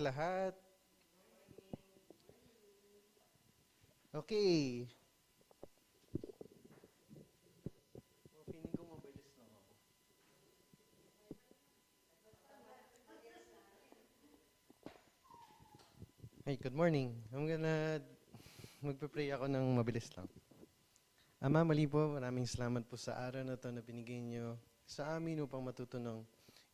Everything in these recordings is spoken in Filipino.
lahat. Okay. Feeling ko mabilis lang ako. Hey, good morning. Magpe-pray ako ng mabilis lang. Ama, mali po, maraming salamat po sa araw na to na binigay niyo sa amin upang matuto ng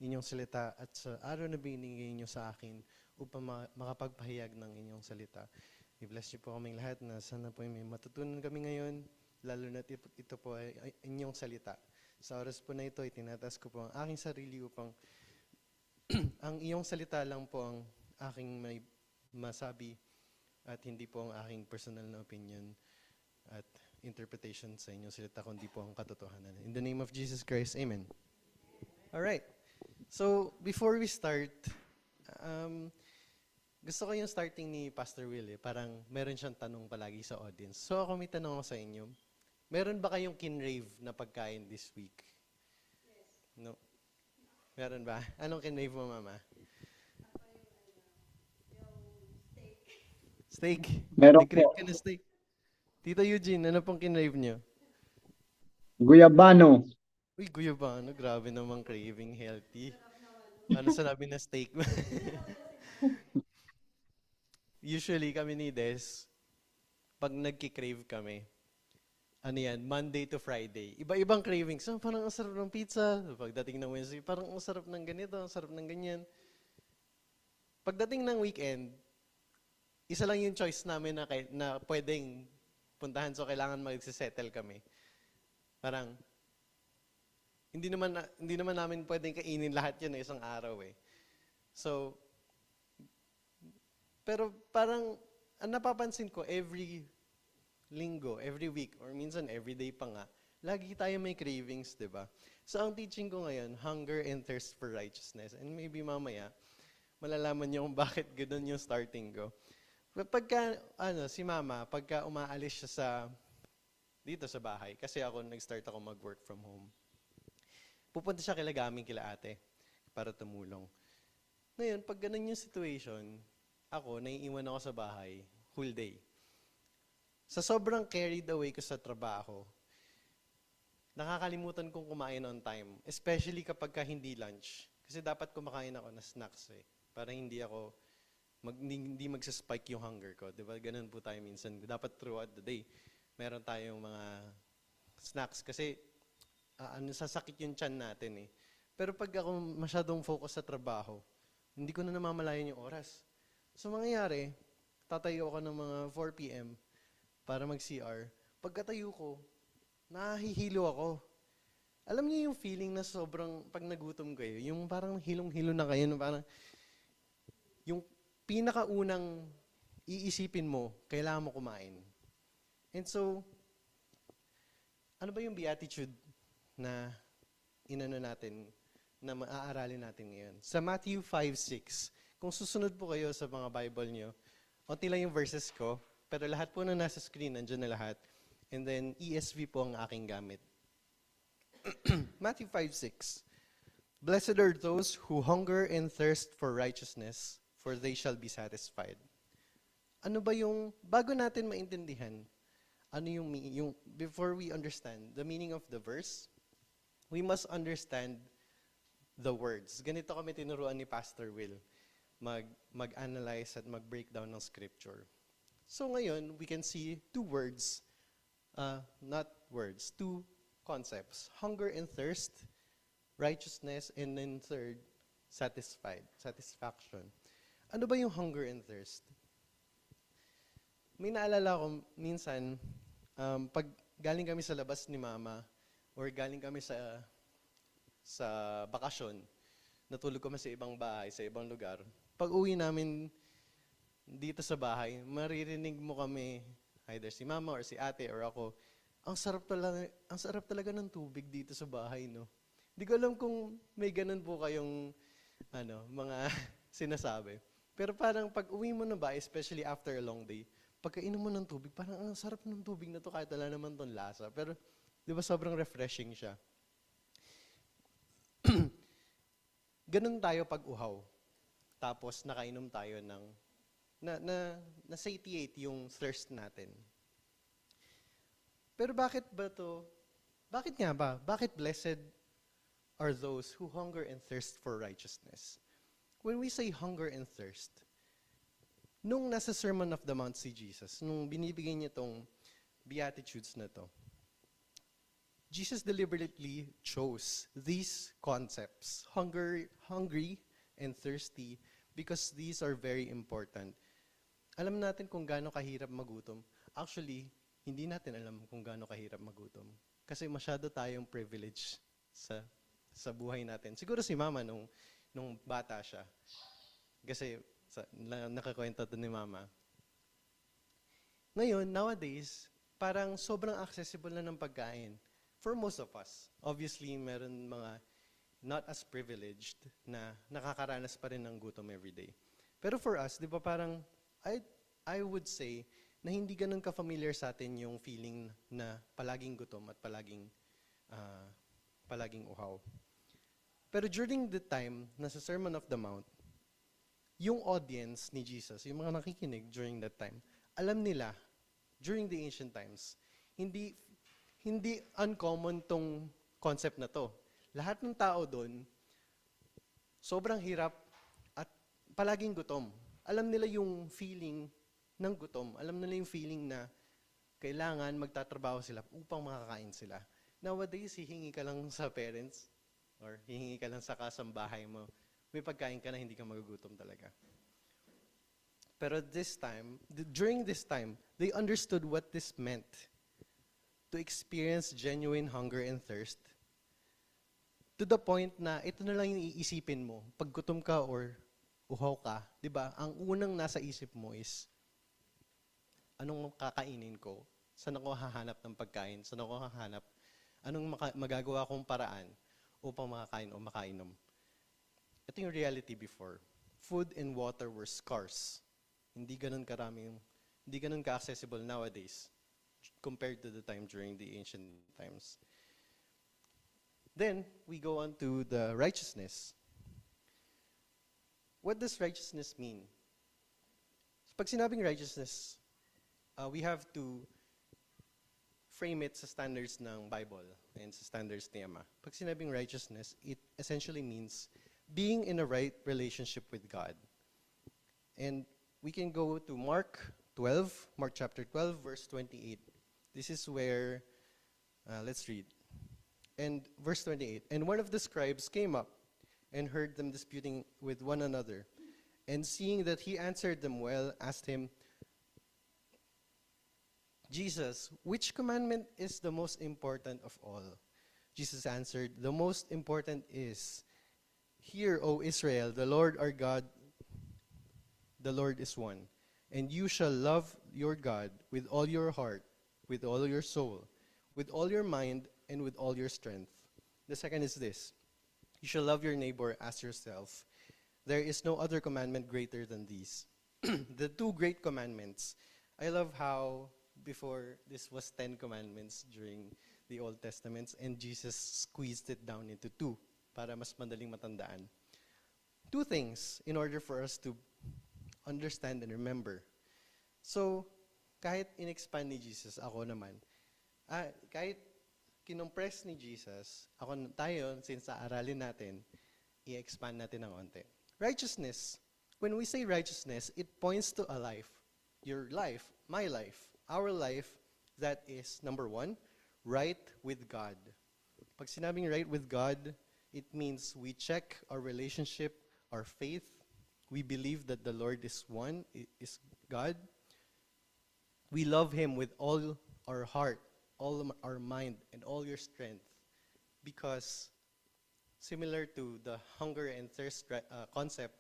inyong salita at sa araw na binigay niyo sa akin upang makapagpahayag ng inyong salita. I-bless niyo po kaming lahat na sana po may matutunan kami ngayon, lalo na ito po ay inyong salita. Sa oras po na ito, itinatas ko po ang aking sarili upang ang iyong salita lang po ang aking may masabi at hindi po ang aking personal na opinion at interpretation sa inyong salita, kundi po ang katotohanan. In the name of Jesus Christ, Amen. Alright. So, before we start, gusto ko yung starting ni Pastor Will. Parang meron siyang tanong palagi sa audience. So, ako may tanong ako sa inyo. Meron ba kayong kinrave na pagkain this week? Yes. No? Meron ba? Anong kinrave mo, Mama? Steak? Meron Nag-crave po. ka na steak? Tito Eugene, ano pong kinrave nyo? Guyabano. Uy, guyabano. Grabe namang craving, healthy. Ano sinabi na steak? Usually kami ni Des, pag nagki-crave kami, ano yan, Monday to Friday. Iba-ibang cravings. So, parang ang sarap ng pizza. Pagdating ng Wednesday, parang ang sarap ng ganito, ang sarap ng ganyan. Pagdating ng weekend, isa lang yung choice namin na pwedeng puntahan. So, kailangan mag-settle kami. Parang, hindi naman namin pwedeng kainin lahat yun na isang araw eh. So, pero parang, ang napapansin ko, every linggo, every week, or minsan every day pa nga, lagi tayo may cravings, di ba? So, ang teaching ko ngayon, hunger and thirst for righteousness. And maybe mamaya, malalaman niyo kung bakit ganoon yung starting ko. Pagka, si Mama, pagka umaalis siya dito sa bahay, kasi nag-start ako mag-work from home, pupunta siya kila Gaming, kila ate, para tumulong. Ngayon, pag ganun yung situation, naiiwan ako sa bahay, whole day. Sa sobrang carried away ko sa trabaho, nakakalimutan kong kumain on time, especially kapag hindi lunch. Kasi dapat kumakain ako na snacks eh, para hindi magsa-spike yung hunger ko. Diba? Ganun po tayo minsan. Dapat throughout the day, meron tayong mga snacks. Kasi sasakit yung tiyan natin eh. Pero pag ako masyadong focus sa trabaho, hindi ko na namamalayan yung oras. So mangyayari, tatayo ako ng mga 4 p.m. para mag-CR. Pagkatayo ko, nahihilo ako. Alam niyo yung feeling na sobrang, pag nagutom kayo, yung parang hilong-hilo na kayo, parang yung pinakaunang iisipin mo, kailangan mo kumain. And so, ano ba yung beatitude na na maaaralin natin ngayon? Sa Matthew 5:6, kung susunod po kayo sa mga Bible nyo, konti lang yung verses ko, pero lahat po na nasa screen, nandiyan na lahat. And then, ESV po ang aking gamit. Matthew 5:6. Blessed are those who hunger and thirst for righteousness, for they shall be satisfied. Ano ba yung, bago natin maintindihan, before we understand the meaning of the verse, we must understand the words. Ganito kami tinuruan ni Pastor Will, mag-analyze at mag-breakdown ng scripture. So ngayon, we can see two concepts. Hunger and thirst, righteousness, and then third, satisfaction. Ano ba yung hunger and thirst? May naalala ko minsan, pag galing kami sa labas ni Mama, or galing kami sa bakasyon, natulog kami sa ibang bahay, sa ibang lugar. Pag uwi namin dito sa bahay, maririnig mo kami, either si Mama or si ate or ako, ang sarap talaga ng tubig dito sa bahay, no? Hindi ko alam kung may ganun po kayong mga sinasabi. Pero parang pag uwi mo na ba, especially after a long day, pagkainom mo ng tubig, parang ang sarap ng tubig na to kahit wala naman tong lasa. Pero di ba sobrang refreshing siya? Ganun tayo pag uhaw. tapos nakainom tayo ng, na-satiate yung thirst natin. Pero bakit ba to? Bakit nga ba? Bakit blessed are those who hunger and thirst for righteousness? When we say hunger and thirst, nung nasa Sermon of the Mount si Jesus, nung binibigay niya tong Beatitudes na to, Jesus deliberately chose these concepts, hungry and thirsty, because these are very important. Alam natin kung gaano kahirap magutom. Actually, hindi natin alam kung gaano kahirap magutom. Kasi masyado tayong privilege sa buhay natin. Siguro si Mama nung bata siya. Kasi nakakwento to ni Mama. Ngayon, nowadays, parang sobrang accessible na ng pagkain. For most of us. Obviously, meron mga not as privileged na nakakaranas pa rin ng gutom everyday. Pero for us, di ba parang, I would say, na hindi ganun ka-familiar sa atin yung feeling na palaging gutom at palaging uhaw. Pero during the time na sa Sermon of the Mount, yung audience ni Jesus, yung mga nakikinig during that time, alam nila, during the ancient times, hindi uncommon tong concept na to. Lahat ng tao doon, sobrang hirap at palaging gutom. Alam nila yung feeling ng gutom. Alam nila yung feeling na kailangan magtatrabaho sila upang makakain sila. Nowadays, hihingi ka lang sa parents or hihingi ka lang sa kasambahay mo. May pagkain ka na, hindi ka magugutom talaga. Pero during this time, they understood what this meant to experience genuine hunger and thirst. To the point na ito na lang yung iisipin mo. Pag gutom ka or uhaw ka, di ba? Ang unang nasa isip mo is, anong kakainin ko? Saan ako hahanap ng pagkain? Saan ako hahanap? Anong magagawa kong paraan upang makakain o makainom? Ito yung reality before. Food and water were scarce. Hindi ganun ka-accessible nowadays compared to the time during the ancient times. Then, we go on to the righteousness. What does righteousness mean? Pag sinabing righteousness, we have to frame it sa standards ng Bible and sa standards ni Ama. Pag sinabing righteousness, it essentially means being in a right relationship with God. And we can go to Mark chapter 12, verse 28. This is where, let's read. And verse 28, and one of the scribes came up and heard them disputing with one another. And seeing that he answered them well, asked him, Jesus, which commandment is the most important of all? Jesus answered, the most important is, hear, O Israel, the Lord our God, the Lord is one. And you shall love your God with all your heart, with all your soul, with all your mind, and with all your strength. The second is this, you shall love your neighbor as yourself. There is no other commandment greater than these. The two great commandments. I love how before this was 10 commandments during the Old Testament, and Jesus squeezed it down into 2 para mas madaling matandaan. 2 things in order for us to understand and remember. So, kahit in-expand ni Jesus, ako naman, kahit kinompress ni Jesus, tayo, since aralin natin, i-expand natin ng onte. Righteousness. When we say righteousness, it points to a life. Your life, my life, our life that is, number 1, right with God. Pag sinabing right with God, it means we check our relationship, our faith. We believe that the Lord is one, is God. We love Him with all our heart, all our mind, and all your strength. Because similar to the hunger and thirst concept,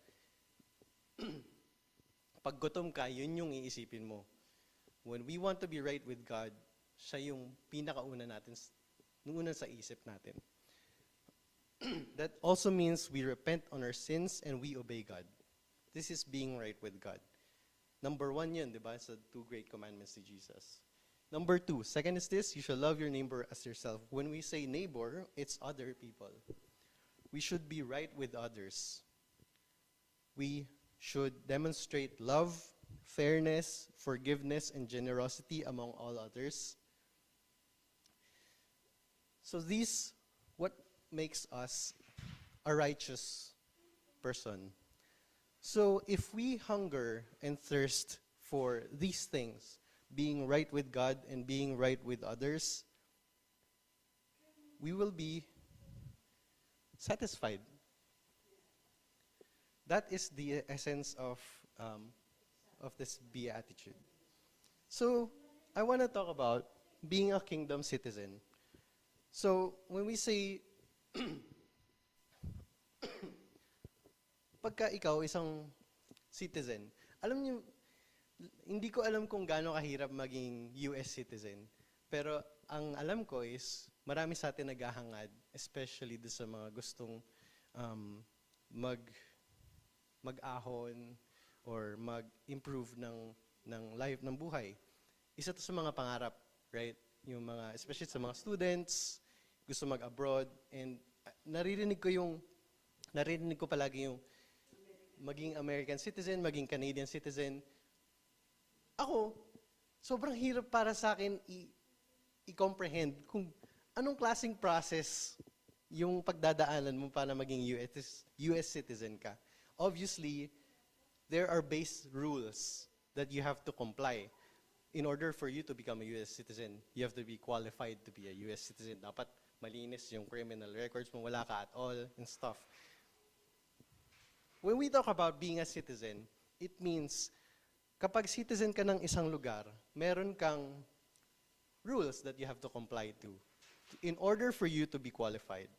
pag gutom ka, yun yung iisipin mo. When we want to be right with God, siya yung pinakauna natin, nung una sa isip natin. That also means we repent on our sins and we obey God. This is being right with God. Number 1 yun, di ba? Sa 2 great commandments ni Jesus. Number 2, second is this, you shall love your neighbor as yourself. When we say neighbor, it's other people. We should be right with others. We should demonstrate love, fairness, forgiveness, and generosity among all others. So what makes us a righteous person. So if we hunger and thirst for these things, being right with God and being right with others, we will be satisfied. That is the essence of this beatitude. So I want to talk about being a kingdom citizen. So when we say, pagka ikaw isang citizen, alam niyo, hindi ko alam kung gaano kahirap maging US citizen. Pero ang alam ko is, marami sa atin naghahangad, especially do sa mga gustong mag-ahon or mag-improve ng life, ng buhay. Isa to sa mga pangarap, right? Yung mga, especially sa mga students, gusto mag-abroad, and naririnig ko palagi yung maging American citizen, maging Canadian citizen. Ako, sobrang hirap para sa akin i-comprehend kung anong klaseng process yung pagdadaanan mo para maging US citizen ka. Obviously, there are base rules that you have to comply. In order for you to become a US citizen, you have to be qualified to be a US citizen. Dapat malinis yung criminal records mo, wala ka at all, and stuff. When we talk about being a citizen, it means kapag citizen ka ng isang lugar, meron kang rules that you have to comply to in order for you to be qualified.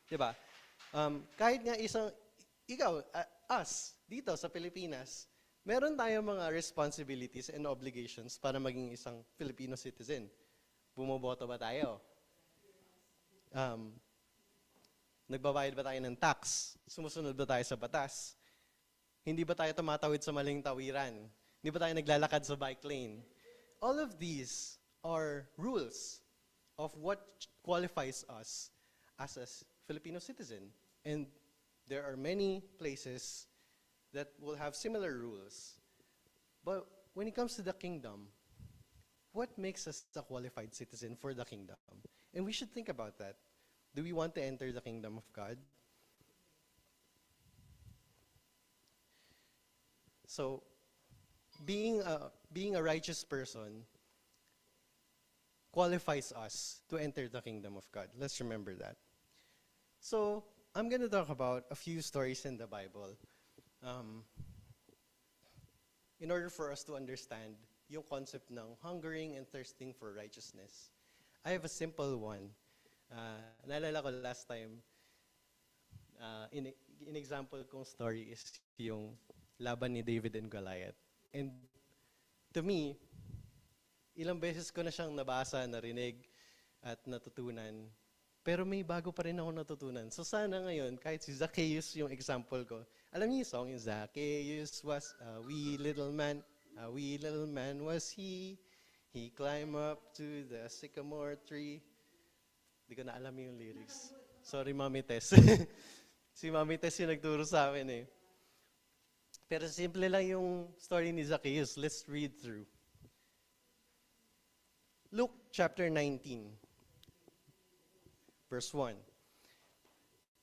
Diba? Kahit nga us, dito sa Pilipinas, meron tayong mga responsibilities and obligations para maging isang Filipino citizen. Bumoboto ba tayo? Nagbabayad ba tayo ng tax? Sumusunod ba tayo sa batas? Hindi ba tayo tumatawid sa maling tawiran? Hindi ba tayo naglalakad sa bike lane? All of these are rules of what qualifies us as a Filipino citizen. And there are many places that will have similar rules. But when it comes to the kingdom, what makes us a qualified citizen for the kingdom? And we should think about that. Do we want to enter the kingdom of God? So, being a righteous person qualifies us to enter the kingdom of God. Let's remember that. So, I'm going to talk about a few stories in the Bible in order for us to understand yung concept ng hungering and thirsting for righteousness. I have a simple one. Naalala ko last time, in example kong story is yung laban ni David and Goliath. And to me, ilang beses ko na siyang nabasa, narinig, at natutunan. Pero may bago pa rin ako natutunan. So sana ngayon, kahit si Zacchaeus yung example ko, alam niyo yung song, yung Zacchaeus was a wee little man was he. He climbed up to the sycamore tree. Hindi ko na alam yung lyrics. Sorry, Mami Tess. Si Mami Tess yung nagturo sa amin eh. Pero simple lang yung story ni Zacchaeus. Let's read through. Luke chapter 19, verse 1.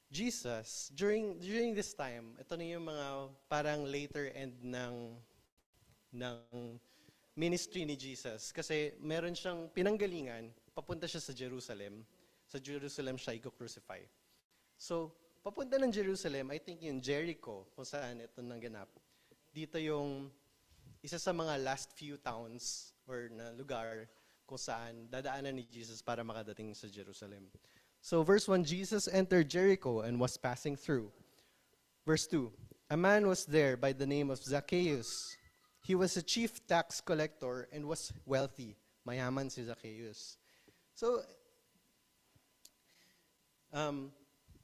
Jesus, during this time, ito na yung mga parang later end ng ministry ni Jesus. Kasi meron siyang pinanggalingan, papunta siya sa Jerusalem. Sa Jerusalem siya i-crucify. So, papunta ng Jerusalem, I think yung Jericho, kung saan ito nangganap. Dito yung isa sa mga last few towns or na lugar kung saan dadaanan ni Jesus para makadating sa Jerusalem. So verse 1, Jesus entered Jericho and was passing through. Verse 2, a man was there by the name of Zacchaeus. He was a chief tax collector and was wealthy. Mayaman si Zacchaeus. So,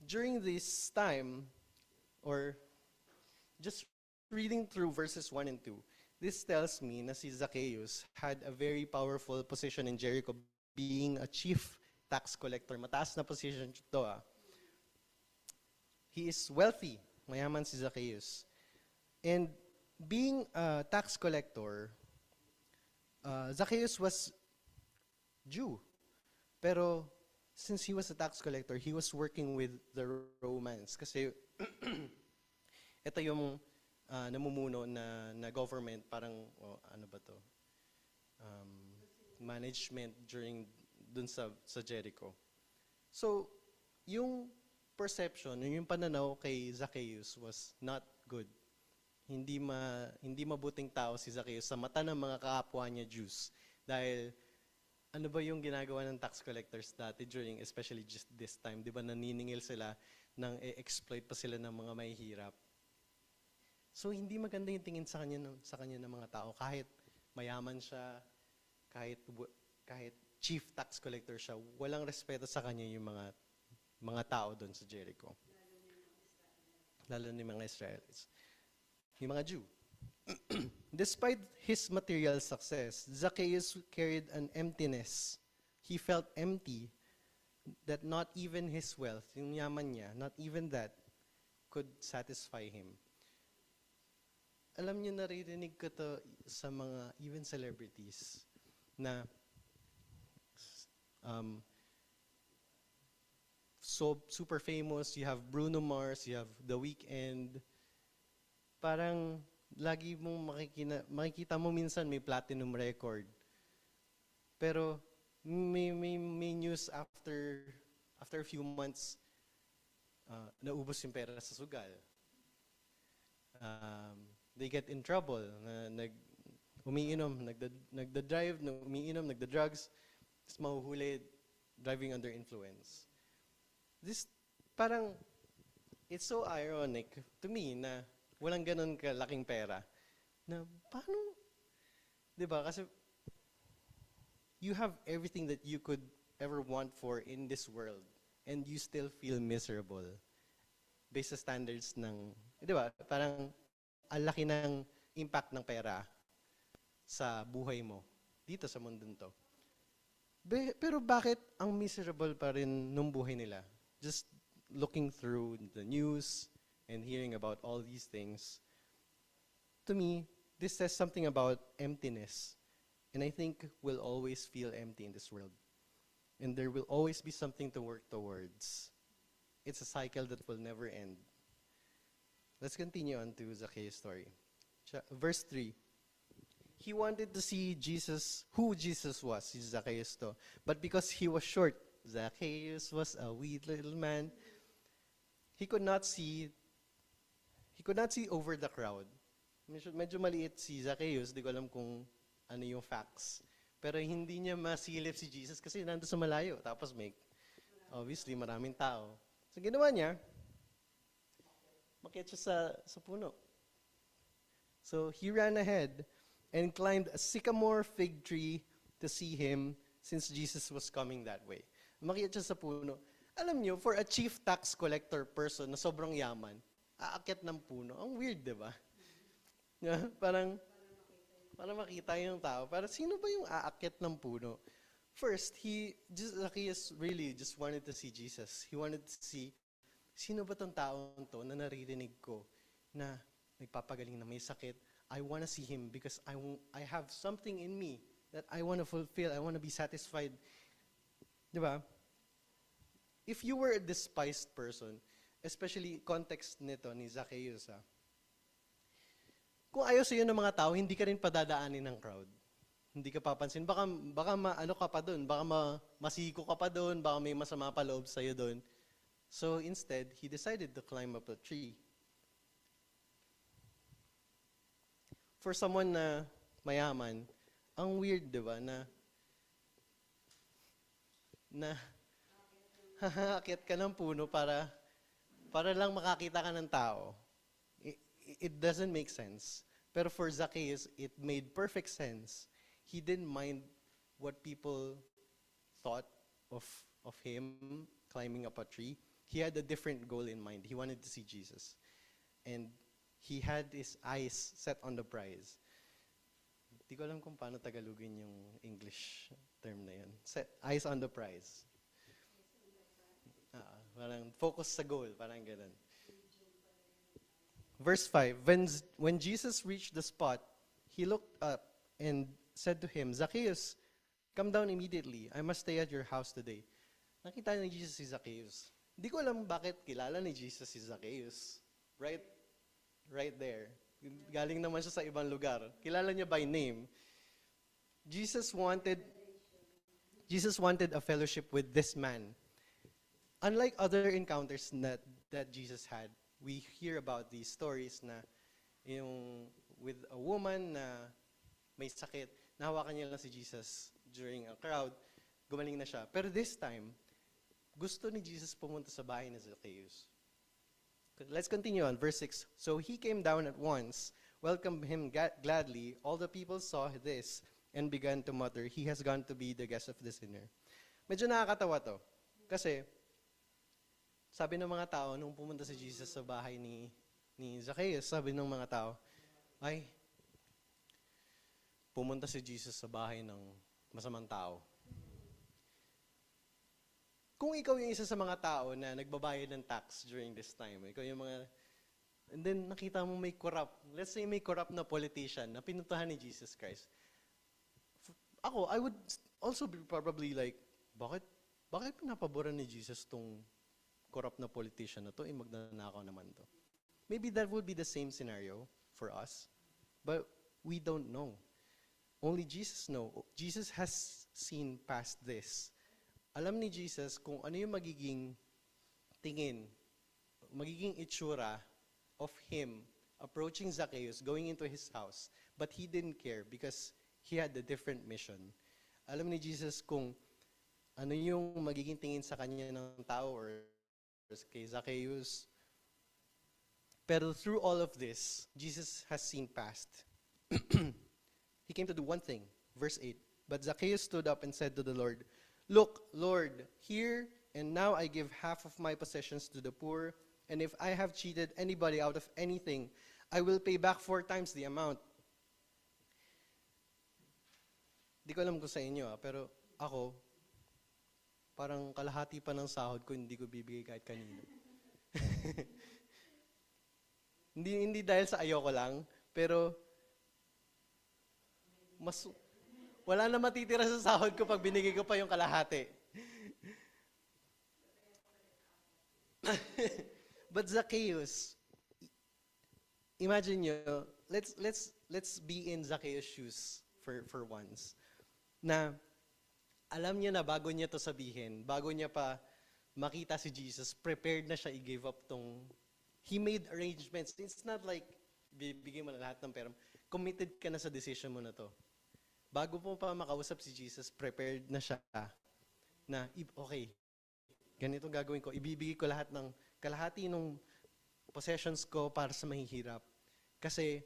during this time, or just reading through verses 1 and 2, this tells me na si Zacchaeus had a very powerful position in Jericho, being a chief tax collector. Mataas na position ito. He is wealthy. Mayaman si Zacchaeus. And being a tax collector, Zacchaeus was Jew. Pero since he was a tax collector, he was working with the Romans. Kasi ito yung namumuno na government, parang, ano ba to? Management during dun sa Jericho. So, yung perception, yung pananaw kay Zacchaeus was not good. Hindi mabuting tao si Zacchaeus sa mata ng mga kapwa niya Jews. Dahil, ano ba yung ginagawa ng tax collectors dati during, especially just this time, di ba naniningil sila nang exploit pa sila ng mga mahihirap. So, hindi maganda yung tingin sa kanya ng mga tao. Kahit mayaman siya, kahit chief tax collector siya, walang respeto sa kanya yung mga tao doon sa Jericho. Lalo na yung mga Israelites. Yung mga Jew. Despite his material success, Zacchaeus carried an emptiness. He felt empty that not even his wealth, yung yaman niya, not even that could satisfy him. Alam niyo, naririnig ko to sa mga even celebrities na so super famous. You have Bruno Mars, you have The Weeknd. Parang lagi mong makikita mo minsan may platinum record. Pero may news after a few months, naubos yung pera sa sugal. They get in trouble. Umiinom, nagda-drive, umiinom, nagda-drugs, tapos mahuhuli, driving under influence. This, parang, it's so ironic to me na walang ganun kalaking pera. Na paano, di ba? Kasi you have everything that you could ever want for in this world and you still feel miserable based sa standards ng, di ba? Parang, ang laki ng impact ng pera sa buhay mo dito sa mundong to. Pero bakit ang miserable pa rin nung buhay nila? Just looking through the news and hearing about all these things, to me, this says something about emptiness. And I think we'll always feel empty in this world. And there will always be something to work towards. It's a cycle that will never end. Let's continue on to Zacchaeus' story. Verse 3. He wanted to see Jesus, who Jesus was, si Zacchaeus to. But because he was short, Zacchaeus was a wee little man, he could not see over the crowd. Medyo maliit si Zacchaeus, di ko alam kung ano yung facts. Pero hindi niya masilip si Jesus kasi nandun sa malayo. Tapos obviously, maraming tao. So ginawa niya, makiat siya sa puno. So he ran ahead and climbed a sycamore fig tree to see him since Jesus was coming that way. Makiat siya sa puno. Alam niyo, for a chief tax collector person na sobrang yaman, aakyat ng puno. Ang weird, di ba? Parang, para makita yung tao. Para sino ba yung aakyat ng puno? First, Zacchaeus really just wanted to see Jesus. He wanted to see, sino ba tong taong to na naririnig ko na nagpapagaling na may sakit? I want to see him because I have something in me that I want to fulfill. I want to be satisfied. Di ba? If you were a despised person, especially context nito ni Zacchaeus, kung ayaw sa'yo ng mga tao, hindi ka rin padadaanin ng crowd. Hindi ka papansin. Baka ano ka pa doon, baka masiko ka pa doon, baka may masama pa loob sa'yo doon. So instead, he decided to climb up a tree. For someone na mayaman, ang weird, di ba, na aakyat ka ng puno para lang makakita ka ng tao. It doesn't make sense. Pero for Zacchaeus, it made perfect sense. He didn't mind what people thought of him climbing up a tree. He had a different goal in mind. He wanted to see Jesus. And he had his eyes set on the prize. Hindi ko alam kung paano Tagalogin yung English term na yun. Set eyes on the prize. Parang focus sa goal, parang ganun. Verse 5, when Jesus reached the spot, he looked up and said to him, Zacchaeus, come down immediately. I must stay at your house today. Nakita ni Jesus si Zacchaeus. Hindi ko alam bakit kilala ni Jesus si Zacchaeus. Right there. Galing naman siya sa ibang lugar. Kilala niya by name. Jesus wanted a fellowship with this man. Unlike other encounters that Jesus had, we hear about these stories na yung with a woman na may sakit, nahawakan niya lang si Jesus during a crowd, gumaling na siya. Pero this time, gusto ni Jesus pumunta sa bahay ni Zacchaeus. Let's continue on, verse 6. So he came down at once, welcomed him gladly. All the people saw this and began to mutter, he has gone to be the guest of the sinner. Medyo nakakatawa to. Kasi, sabi ng mga tao, nung pumunta si Jesus sa bahay ni Zacchaeus, sabi ng mga tao, ay, pumunta si Jesus sa bahay ng masamang tao. Kung ikaw yung isa sa mga tao na nagbabayad ng tax during this time, ikaw yung mga, and then nakita mo may corrupt, let's say may corrupt na politician na pinuntahan ni Jesus Christ. Ako, I would also be probably like, bakit pinapaboran ni Jesus tong corrupt na politician na to, magnanakaw naman to. Maybe that would be the same scenario for us, but we don't know. Only Jesus knows. Jesus has seen past this. Alam ni Jesus kung ano yung magiging tingin, magiging itsura of him approaching Zacchaeus, going into his house, but he didn't care because he had a different mission. Alam ni Jesus kung ano yung magiging tingin sa kanya ng tao or kay Zacchaeus. Pero through all of this, Jesus has seen past. He came to do one thing. Verse 8. But Zacchaeus stood up and said to the Lord, Look, Lord, here and now I give half of my possessions to the poor, and if I have cheated anybody out of anything, I will pay back 4 times the amount. Di ko alam kung sa inyo, pero ako, parang kalahati pa ng sahod ko, hindi ko bibigay kahit kanino. hindi dahil sa ayoko lang, pero wala na matitira sa sahod ko pag binigay ko pa yung kalahati. But Zacchaeus, imagine nyo, let's be in Zacchaeus' shoes for once. Na alam niya na bago niya to sabihin, bago niya pa makita si Jesus, prepared na siya i-give up he made arrangements. It's not like, bibigay mo na lahat ng pera. Committed ka na sa decision mo na to. Bago mo pa makausap si Jesus, prepared na siya na, okay, ganito gagawin ko. Ibibigay ko kalahati ng possessions ko para sa mahihirap. Kasi,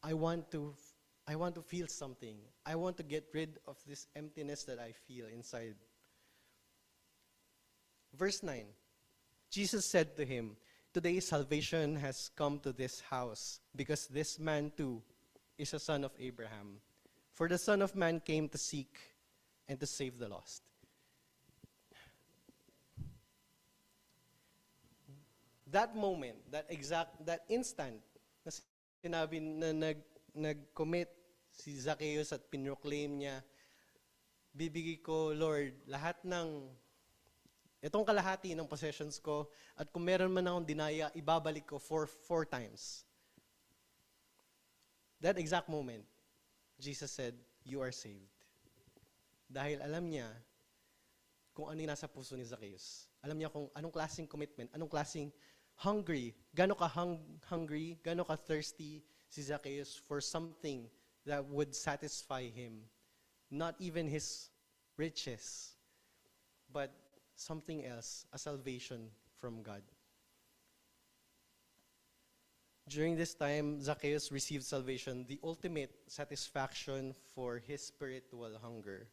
I want to feel something. I want to get rid of this emptiness that I feel inside. Verse 9, Jesus said to him, Today salvation has come to this house, because this man too is a son of Abraham. For the Son of Man came to seek and to save the lost. That moment, that instant, na sinabi na nag-commit si Zacchaeus at pinroclaim niya, bibigay ko, Lord, lahat itong kalahati ng possessions ko, at kung meron man akong dinaya, ibabalik ko 4 times. That exact moment, Jesus said, you are saved. Dahil alam niya kung ano yung nasa puso ni Zacchaeus. Alam niya kung anong klaseng commitment, anong klaseng hungry, gano'n ka hungry, gano'n ka thirsty si Zacchaeus for something that would satisfy him. Not even his riches, but something else, a salvation from God. During this time, Zacchaeus received salvation, the ultimate satisfaction for his spiritual hunger.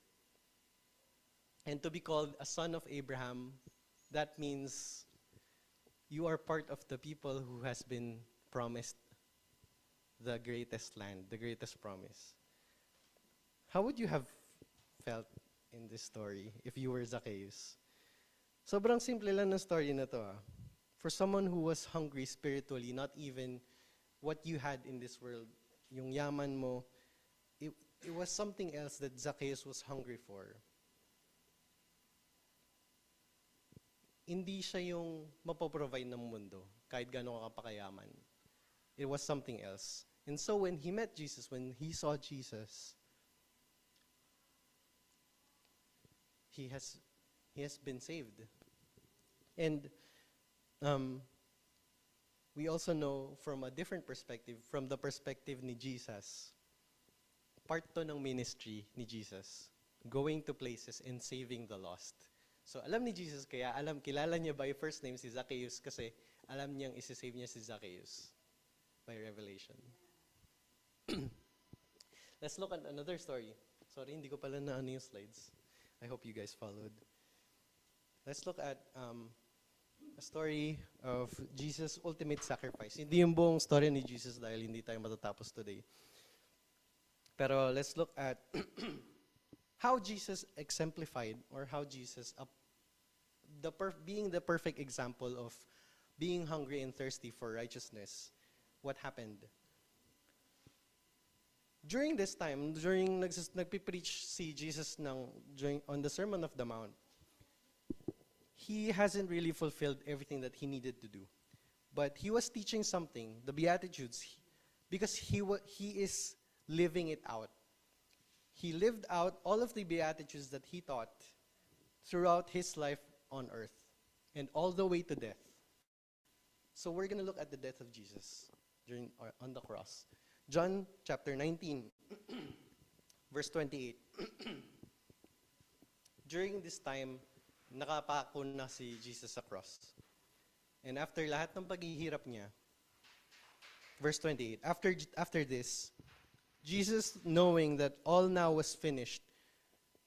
And to be called a son of Abraham, that means you are part of the people who has been promised the greatest land, the greatest promise. How would you have felt in this story if you were Zacchaeus? Sobrang simple lang ng story na to. For someone who was hungry spiritually, not even what you had in this world, yung yaman mo, it was something else that Zacchaeus was hungry for. Hindi siya yung mapoprovide ng mundo, kahit gano'n ka pakayaman. It was something else. And so when he met Jesus, when he saw Jesus, he has been saved. And we also know from a different perspective, from the perspective ni Jesus, part to ng ministry ni Jesus, going to places and saving the lost. So alam ni Jesus, kaya kilala niya by first name si Zacchaeus kasi alam niyang isi-save niya si Zacchaeus by revelation. Let's look at another story. Sorry, hindi ko pala na yung slides. I hope you guys followed. Let's look at a story of Jesus' ultimate sacrifice. Hindi yung buong story ni Jesus dahil hindi tayo matatapos today. Pero let's look at how Jesus exemplified, or how Jesus, being the perfect example of being hungry and thirsty for righteousness, what happened? During this time, during nagpipreach si Jesus on the Sermon of the Mount, he hasn't really fulfilled everything that he needed to do. But he was teaching something, the Beatitudes, because he is living it out. He lived out all of the Beatitudes that he taught throughout his life on earth and all the way to death. So we're going to look at the death of Jesus on the cross. John chapter 19, verse 28. During this time, nakapako na si Jesus sa cross. And after lahat ng paghihirap niya, verse 28, after this, Jesus, knowing that all now was finished,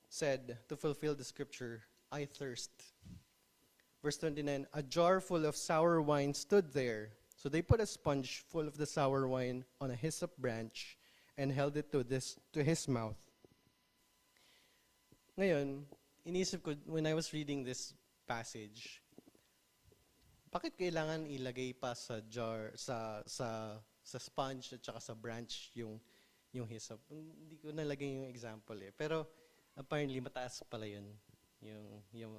said, to fulfill the scripture, I thirst. Verse 29, a jar full of sour wine stood there. So they put a sponge full of the sour wine on a hyssop branch and held it to his mouth. Ngayon, inisip ko, when I was reading this passage, bakit kailangan ilagay pa sa jar, sa sponge at saka sa branch yung hyssop? Hindi ko nalagay yung example eh. Pero apparently mataas pala yun, yung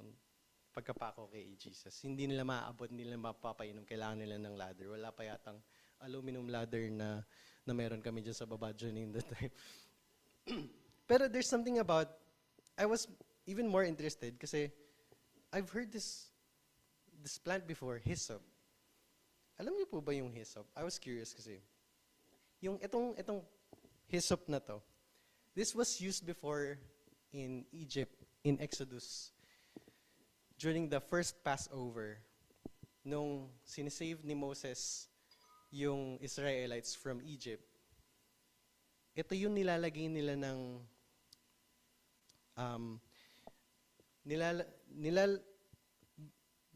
pagkapako kay Jesus. Hindi nila maaabot, hindi nila mapapainom, kailangan nila ng ladder. Wala pa yatang aluminum ladder na meron kami dyan sa baba during the time. Pero there's something about, I was even more interested kasi I've heard this plant before, hyssop. Alam niyo po ba yung hyssop? I was curious kasi. Yung itong hyssop na to, this was used before in Egypt, in Exodus, during the first Passover, nung sinisave ni Moses yung Israelites from Egypt. Ito yung nilalagay nila ng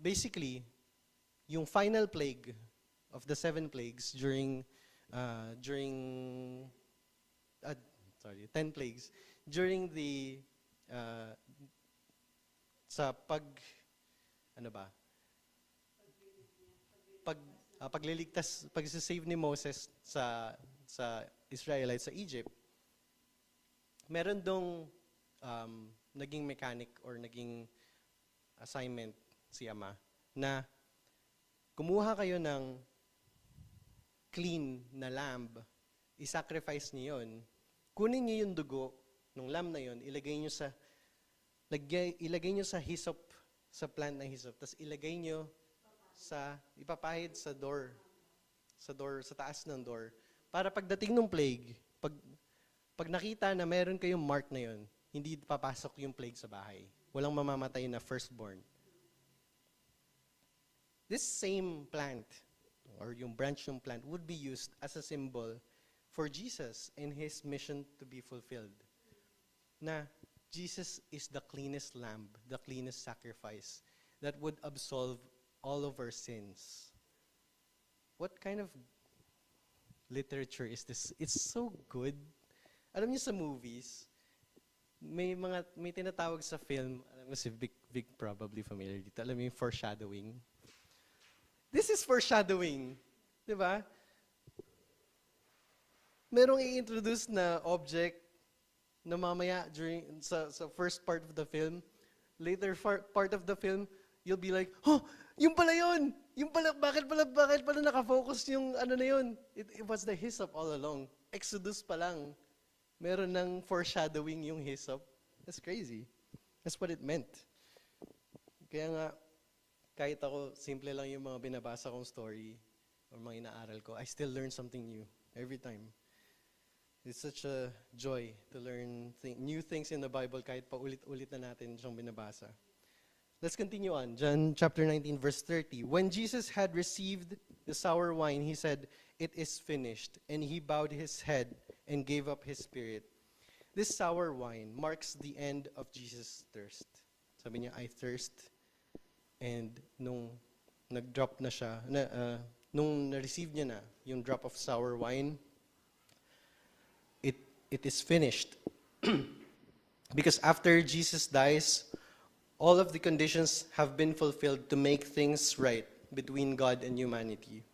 basically, yung final plague of the 7 plagues during 10 plagues, during the, pagliligtas, pag-save ni Moses sa Israelites sa Egypt, meron dong naging mechanic or naging assignment si Ama na kumuha kayo ng clean na lamb, i-sacrifice niyo yun, kunin niyo yung dugo ng lamb na yun, ilagay niyo sa hyssop, sa plant ng hyssop, tapos ilagay niyo ipapahid sa taas ng door, para pagdating ng plague, pag nakita na meron kayong mark na yun, hindi papasok yung plague sa bahay. Walang mamamatay na firstborn. This same plant, or yung branch ng plant, would be used as a symbol for Jesus and His mission to be fulfilled. Na Jesus is the cleanest lamb, the cleanest sacrifice that would absolve all of our sins. What kind of literature is this? It's so good. Alam niyo sa movies, may tinatawag sa film, alam mo si Vic probably familiar dito, alam mo yung foreshadowing. This is foreshadowing. Diba? merong i-introduce na object na mamaya sa first part of the film, later part of the film, you'll be like, oh, yung pala yun! Yung pala, bakit pala nakafocus yung ano na yun? It was the hyssop all along. Exodus pa lang, meron ng foreshadowing yung hyssop. That's crazy. That's what it meant. Kaya nga, kahit ako, simple lang yung mga binabasa kong story or mga inaaral ko, I still learn something new every time. It's such a joy to learn new things in the Bible kahit pa ulit-ulit na natin siyang binabasa. Let's continue on. John chapter 19, verse 30. When Jesus had received the sour wine, he said, "It is finished." And he bowed his head and gave up his spirit. This sour wine marks the end of Jesus' thirst. Sabi niya, I thirst. And nung nag-drop na siya, nung na-receive niya na yung drop of sour wine, it is finished. Because after Jesus dies, all of the conditions have been fulfilled to make things right between God and humanity.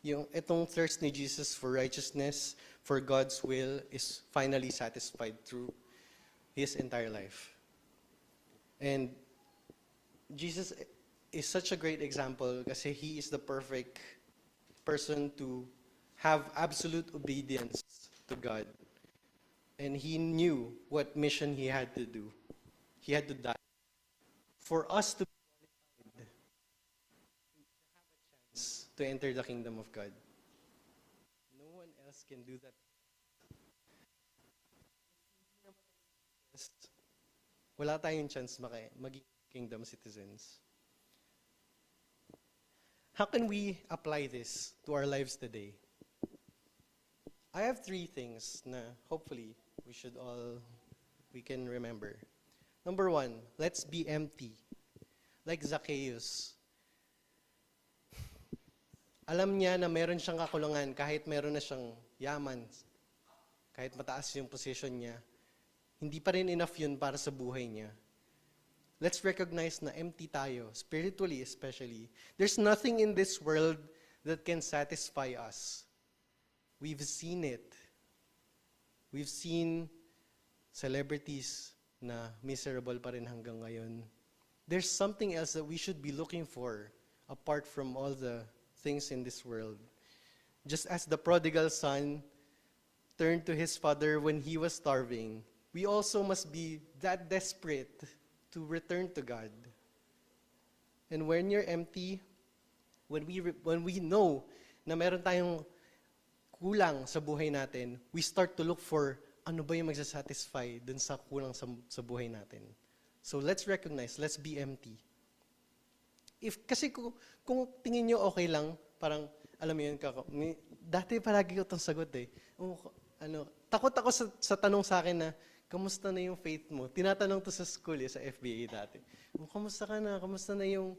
Yung itong thirst ni Jesus for righteousness, for God's will, is finally satisfied through his entire life. And Jesus is such a great example kasi he is the perfect person to have absolute obedience to God. And he knew what mission he had to do. He had to die. For us to be qualified, to have a chance to enter the kingdom of God. No one else can do that. Wala tayong chance maging kingdom citizens. How can we apply this to our lives today? I have 3 things na hopefully we can remember. Number 1, let's be empty. Like Zacchaeus. Alam niya na meron siyang kakulangan kahit meron na siyang yaman, kahit mataas yung position niya, hindi pa rin enough yun para sa buhay niya. Let's recognize na empty tayo, spiritually especially. There's nothing in this world that can satisfy us. We've seen it. We've seen celebrities na miserable pa rin hanggang ngayon. There's something else that we should be looking for apart from all the things in this world. Just as the prodigal son turned to his father when he was starving, we also must be that desperate to return to God. And when you're empty, when we know na meron tayong kulang sa buhay natin, we start to look for ano ba yung magsasatisfy dun sa kulang sa buhay natin. So let's recognize, let's be empty. Kasi kung tingin nyo okay lang, parang, alam mo yun, dati palagi ko itong sagot eh. Takot ako sa tanong sa akin na, kamusta na yung faith mo? Tinatanong to sa school sa FBA dati. Kamusta ka na? Kamusta na yung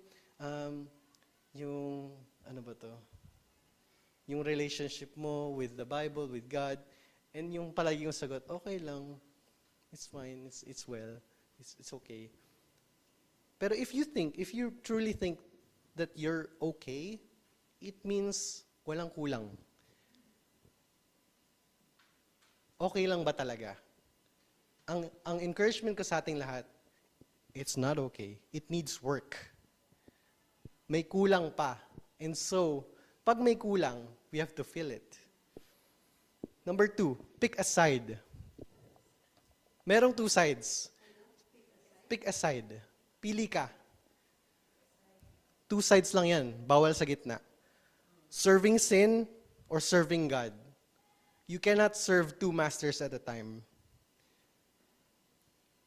ano ba to? Yung relationship mo with the Bible, with God, and yung palagi yung sagot, okay lang, it's fine, it's well, it's okay. Pero if you truly think that you're okay, it means walang kulang. Okay lang ba talaga? Ang encouragement ko sa ating lahat, it's not okay. It needs work. May kulang pa. And so, pag may kulang, we have to fill it. Number 2, pick a side. Merong 2 sides. Pick a side. Pili ka. 2 sides lang yan. Bawal sa gitna. Serving sin or serving God. You cannot serve 2 masters at a time.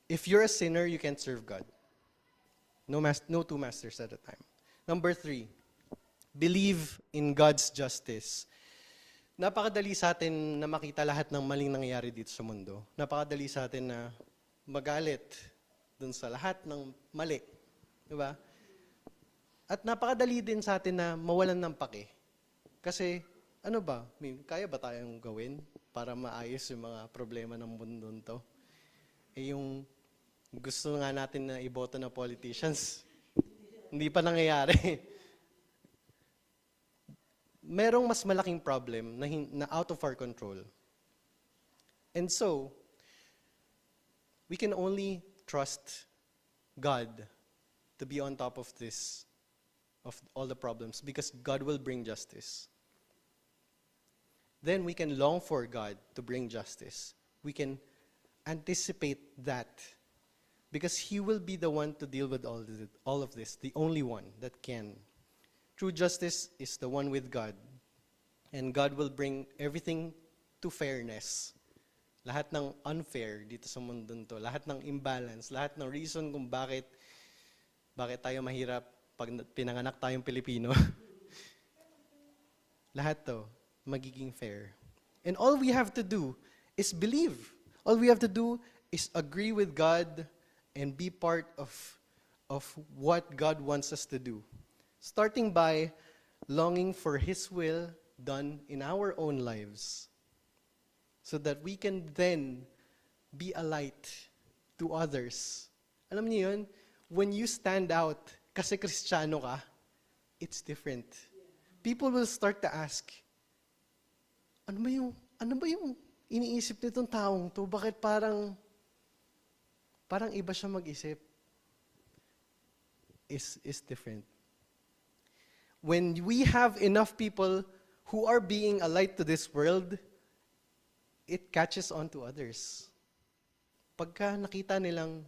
If you're a sinner, you can't serve God. No 2 masters at a time. Number 3, believe in God's justice. Napakadali sa atin na makita lahat ng maling nangyayari dito sa mundo. Napakadali sa atin na magalit dun sa lahat ng mali. Diba? At napakadali din sa atin na mawalan ng pake. Kasi, ano ba? Kaya ba tayong gawin para maayos yung mga problema ng mundo to? Yung gusto nga natin na iboto na politicians, hindi pa nangyayari. Merong mas malaking problem na out of our control. And so, we can only trust God to be on top of this, of all the problems, because God will bring justice. Then we can long for God to bring justice. We can anticipate that because He will be the one to deal with all of this, the only one that can. True justice is the one with God. And God will bring everything to fairness. Lahat ng unfair dito sa mundong to, lahat ng imbalance, lahat ng reason kung bakit tayo mahirap pag pinanganak tayong Pilipino. Lahat to magiging fair. And all we have to do is believe. All we have to do is agree with God and be part of what God wants us to do. Starting by longing for His will done in our own lives, so that we can then be a light to others. Alam niyo yun? When you stand out kasi Kristiyano ka, it's different. People will start to ask, ano ba yung iniisip nitong taong to? Bakit parang iba siya mag-isip? Is different. When we have enough people who are being a light to this world, it catches on to others. Pagka nakita nilang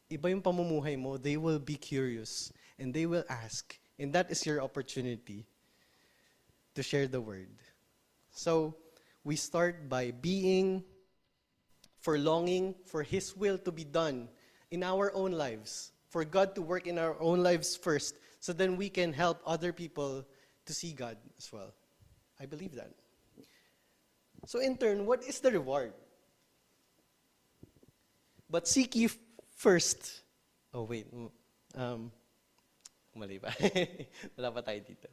iba yung pamumuhay mo, they will be curious and they will ask. And that is your opportunity to share the word. So, we start by longing for His will to be done in our own lives, for God to work in our own lives first, so then we can help other people to see God as well. I believe that. So in turn, what is the reward? But seek ye first. Oh wait, mali pa. Wala pa tayo dito.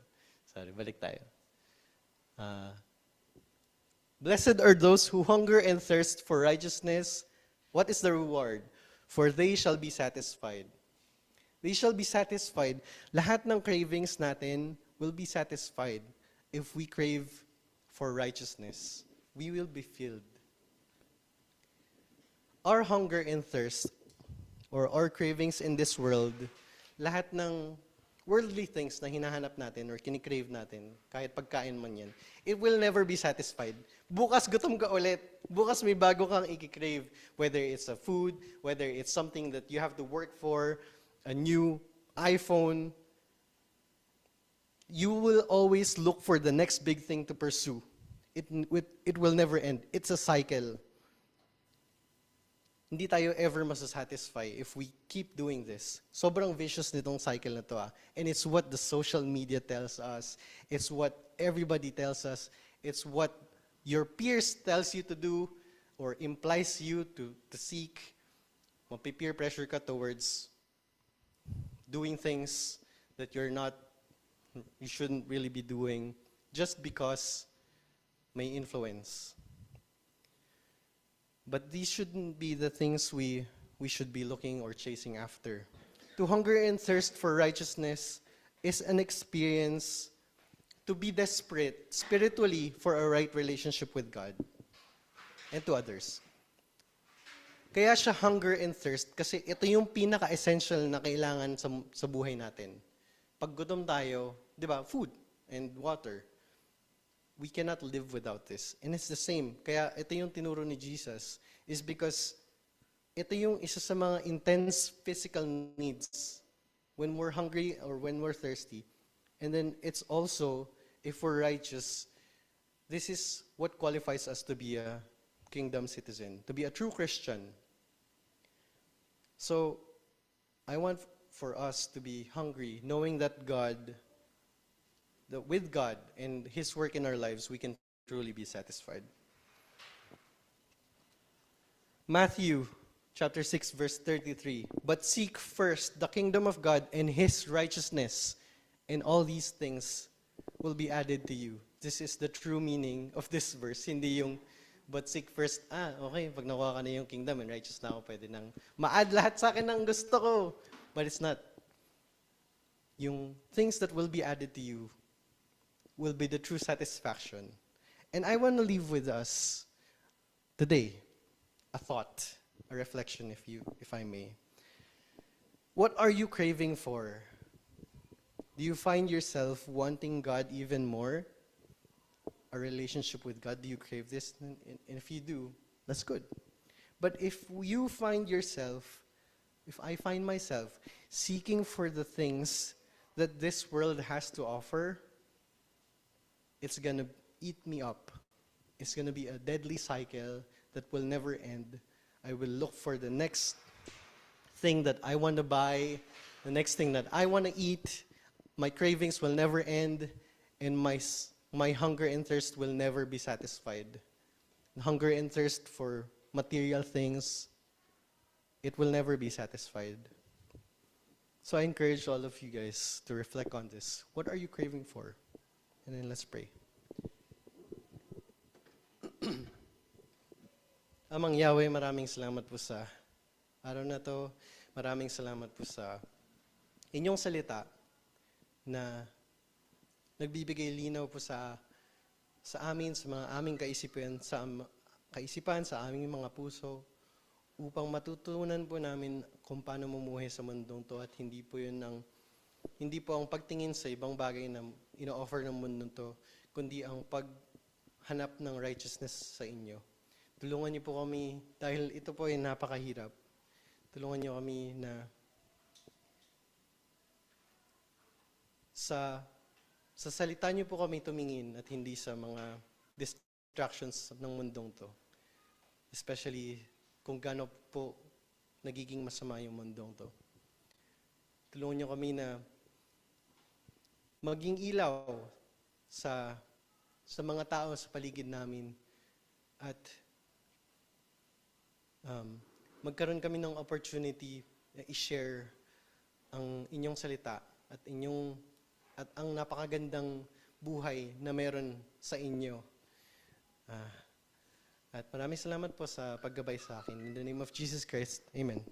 Sorry, balik tayo. Blessed are those who hunger and thirst for righteousness. What is the reward? For they shall be satisfied. They shall be satisfied. Lahat ng cravings natin will be satisfied if we crave for righteousness. We will be filled. Our hunger and thirst, or our cravings in this world, lahat ng worldly things na hinahanap natin or kinikrave natin, kahit pagkain man yan, it will never be satisfied. Bukas gutom ka ulit. Bukas may bago kang ikikrave. Whether it's a food, whether it's something that you have to work for, a new iPhone, you will always look for the next big thing to pursue. It will never end. It's a cycle. Hindi tayo ever masasatisfy if we keep doing this. Sobrang vicious nitong cycle na to. And it's what the social media tells us. It's what everybody tells us. It's what your peers tells you to do or implies you to seek. Mapi-peer pressure ka towards doing things that you shouldn't really be doing just because may influence. But these shouldn't be the things we should be looking or chasing after. To hunger and thirst for righteousness is an experience to be desperate spiritually for a right relationship with God and to others. Kaya siya hunger and thirst kasi ito yung pinaka-essential na kailangan sa buhay natin. Pag gutom tayo, di ba, food and water. We cannot live without this. And it's the same. Kaya ito yung tinuro ni Jesus is because ito yung isa sa mga intense physical needs when we're hungry or when we're thirsty. And then it's also, if we're righteous, this is what qualifies us to be a kingdom citizen, to be a true Christian. So, I want for us to be hungry, knowing that with God and His work in our lives, we can truly be satisfied. Matthew chapter 6, verse 33. But seek first the kingdom of God and His righteousness, and all these things will be added to you. This is the true meaning of this verse. Hindi yung, but seek first, okay, pag nakuha ka na yung kingdom and righteous na ako, pwede nang ma-add lahat sa akin ng gusto ko. But it's not. Yung things that will be added to you will be the true satisfaction. And I want to leave with us Today, a thought, a reflection, if I may. What are you craving for? Do you find yourself wanting God even more? A relationship with God? Do you crave this? And if you do, that's good. But if you find yourself, if I find myself seeking for the things that this world has to offer, it's gonna eat me up. It's gonna be a deadly cycle that will never end. I will look for the next thing that I want to buy, the next thing that I want to eat. My cravings will never end, and my hunger and thirst will never be satisfied. Hunger and thirst for material things, it will never be satisfied. So I encourage all of you guys to reflect on this. What are you craving for? And then let's pray. Amang Yahweh, maraming salamat po sa araw na to. Maraming salamat po sa inyong salita na nagbibigay linaw po sa amin, sa mga aming kaisipan, sa aming mga puso, upang matutunan po namin kung paano mumuhay sa mundong to, at hindi po ang pagtingin sa ibang bagay na ino-offer ng mundong to, kundi ang paghanap ng righteousness sa inyo. Tulungan niyo po kami, dahil ito po ay napakahirap. Tulungan niyo kami na sa salita niyo po kami tumingin at hindi sa mga distractions ng mundong to. Especially kung gaano po nagiging masama yung mundong to. Tulungan niyo kami na maging ilaw sa mga tao sa paligid namin, at magkaroon kami ng opportunity na i-share ang inyong salita at ang napakagandang buhay na meron sa inyo. At maraming salamat po sa paggabay sa akin. In the name of Jesus Christ, Amen.